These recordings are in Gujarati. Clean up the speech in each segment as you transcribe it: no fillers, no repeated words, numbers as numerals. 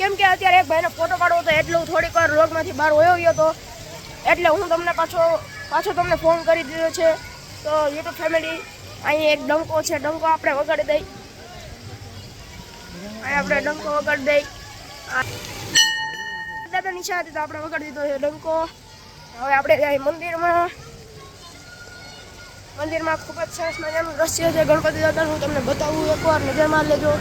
કેમ કે અત્યારે એક ભાઈને ફોટો પાડવો હતો એટલે હું થોડીક વાર વ્લોગમાંથી બહાર વયો ગયો હતો, એટલે હું તમને પાછો તમને ફોન કરી દીધો છે. તો યુટ્યુબ ફેમિલી, અહીં એક ડંકો છે, ડંકો આપણે વગાડી દઈ. અહીં આપણે ડંકો વગાડી દઈ. દાદા નીચે હતી તો આપણે વગાડી દીધો છે ડંકો. હવે આપણે જાય મંદિરમાં ખૂબ જ સરસ મજાનું દ્રશ્ય છે ગણપતિ દાદાનું. હું તમને બતાવું, એકવાર નજર માર લેજો.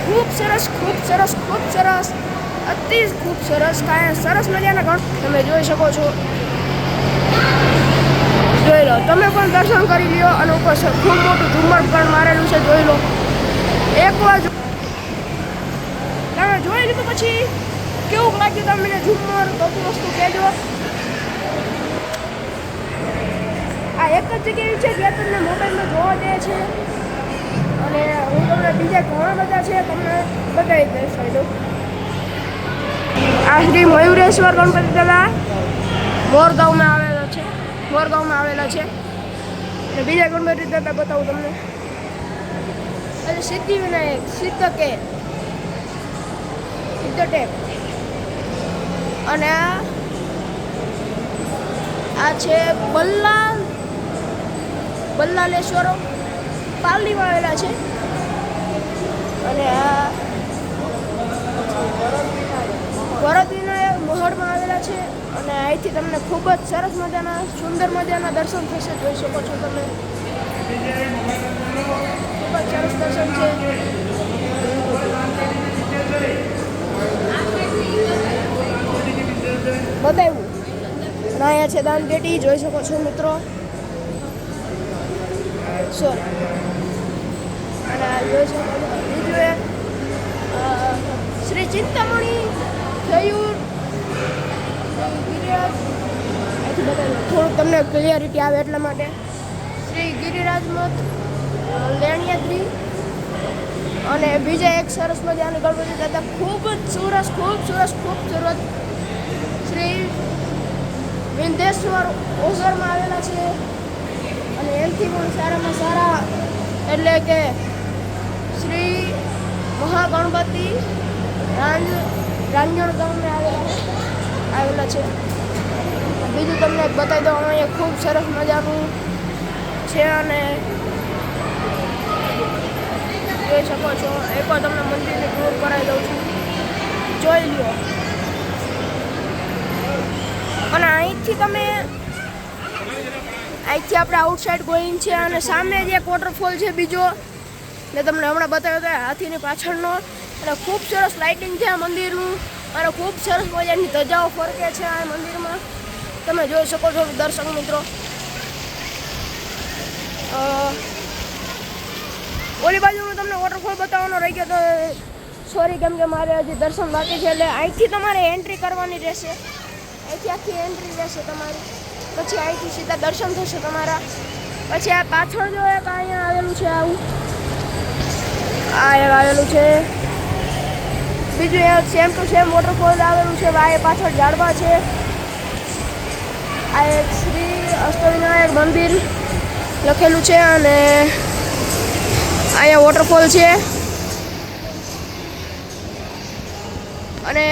ખૂબ સરસ, ખૂબ સરસ, ખૂબ સરસ, અતિ ખૂબ સરસ, કાંઈ સરસ મજાના ગણ તમે જોઈ શકો છો. જોઈ લો, તમે પણ દર્શન કરી લ્યો. અને ઉપર ખૂબ મોટું ઝુમ્મર પણ મારેલું છે, જોઈ લો. એકવાર તમે જોઈ લીધું પછી કેવું લાગ્યું તમને ઝુમ્મર? બધી વસ્તુ કહેજો. આ એક જ જગ્યાએ છે જ્યાં તમને મોબાઈલમાં જોવા દે છે, અને હું તમને બીજા ઘણા બધા છે તમને બતાવી દઈશ. આ શ્રી મયુરેશ્વર ગણપતિ દાદા મોરગાંવમાં આવેલા છે. અને બીજા ગણપતિ દાદા બતાવું તમને. અને સિદ્ધિવિનાયક, સિદ્ધટેક, અને આ છે બલ્લાલેશ્વરો પાલડીમાં આવેલા છે. અને આ વરદ વિનાયક મહડમાં આવેલા છે. અને અહીંથી તમને ખૂબ જ સરસ મજાના, સુંદર મજાના દર્શન થશે, જોઈ શકો છો તમે. ખૂબ જ સરસ દર્શન છે. બતાવ્યું. અને અહીંયા છે દાનપેટી, જોઈ શકો છો મિત્રો. સોરી. અને આ જોઈ શકો છો બીજું એક શ્રી ચિંતામણી થયું. થોડુંક તમને ક્લિયરિટી આવે એટલા માટે. શ્રી ગિરિરાજમથ લેણિયાદ્રી. અને બીજા એક સરસ મજાની ગણપતિ દાદા ખૂબ સરસ શ્રી વિંધેશ્વર ઓઝરમાં આવેલા છે. અને એમથી પણ સારામાં સારા એટલે કે શ્રી મહાગણપતિ રાંજણ ગામને આવેલા છે. બીજું તમને બતાવી દઉં, અહીંયા ખૂબ સરસ મજાનું છે. અને જોઈ શકો છો. એકવાર તમને મંદિરની ટૂર કરાવી દઉં છું, જોઈ લ્યો. અને અહીંથી આપણે આઉટસાઇડ ગોઈંગ છે. અને સામે જે એક વોટરફોલ છે બીજો, મેં તમને હમણાં બતાવ્યો હતો હાથીની પાછળનો. અને ખૂબ સરસ લાઇટિંગ છે આ મંદિરનું. અને ખૂબ સરસ મજાની ધજાઓ ફરકે છે આ મંદિરમાં, તમે જોઈ શકો છો દર્શક મિત્રો. ઓલી બાજુનું તમને વોટરફોલ બતાવવાનો રહી ગયો તો સોરી, કેમ કે મારે હજી દર્શન બાકી છે. એટલે અહીંથી તમારે એન્ટ્રી કરવાની રહેશે. અહીંથી આખી એન્ટ્રી રહેશે તમારી. પછી અહીંથી સીધા દર્શન થશે તમારા. પછી આ પાછળ જો એક અહીંયા આવેલું છે, આવું એક આવેલું છે. બીજું એ સેમ ટુ સેમ વોટરફોલ આવેલું છે. આ પાછળ ઝાડવા છે. આ એક શ્રી અષ્ટવિનાયક મંદિર લખેલું છે. અને અહીંયા વોટરફોલ છે. અને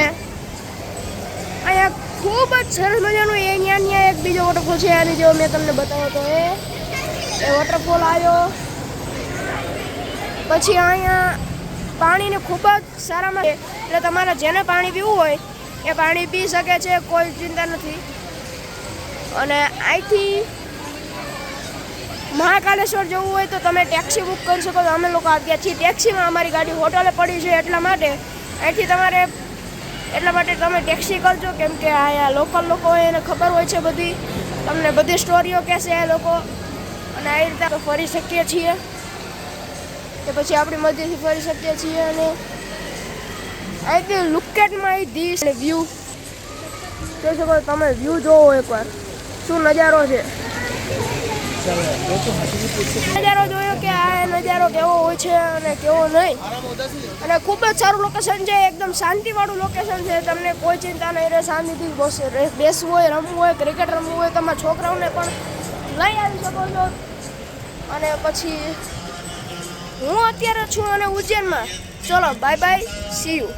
અહીંયા ખૂબ જ સરસ મજાનું અહીંયા એક બીજો વોટરફોલ છે. આની જેવો મેં તમને બતાવ્યો હતો એ વોટરફોલ આવ્યો. પછી અહીંયા પાણીને ખૂબ જ સારામાં, એટલે તમારે જેને પાણી પીવું હોય એ પાણી પી શકે છે, કોઈ ચિંતા નથી. અને અહીંથી મહાકાલેશ્વર જવું હોય તો તમે ટેક્સી બુક કરી શકો છો. અમે લોકો ત્યાંથી ટેક્સીમાં, અમારી ગાડી હોટલે પડી છે એટલા માટે અહીંથી એટલા માટે તમે ટેક્સી કરજો, કેમ કે અહીંયા લોકલ લોકો હોય એને ખબર હોય છે બધી, તમને બધી સ્ટોરીઓ કહેશે એ લોકો. અને આવી રીતે ફરી શકીએ છીએ, કે પછી આપણી મરજીથી ફરી શકીએ છીએ. અને અહીંથી look at my this view જોઈ શકો તમે. વ્યૂ જોવો એકવાર, શું નજારો છે. નજારો જોયો કે આ નજારો કેવો હોય છે અને કેવો નહીં. અને ખૂબ જ સારું લોકેશન છે, એકદમ શાંતિવાળું લોકેશન છે. તમને કોઈ ચિંતા નહીં રહે, શાંતિથી બેસવું હોય, રમવું હોય, ક્રિકેટ રમવું હોય, તમારા છોકરાઓને પણ લઈ આવી શકો છો. અને પછી હું અત્યારે છું અને ઉજ્જૈનમાં, ચલો બાય બાય સી યુ.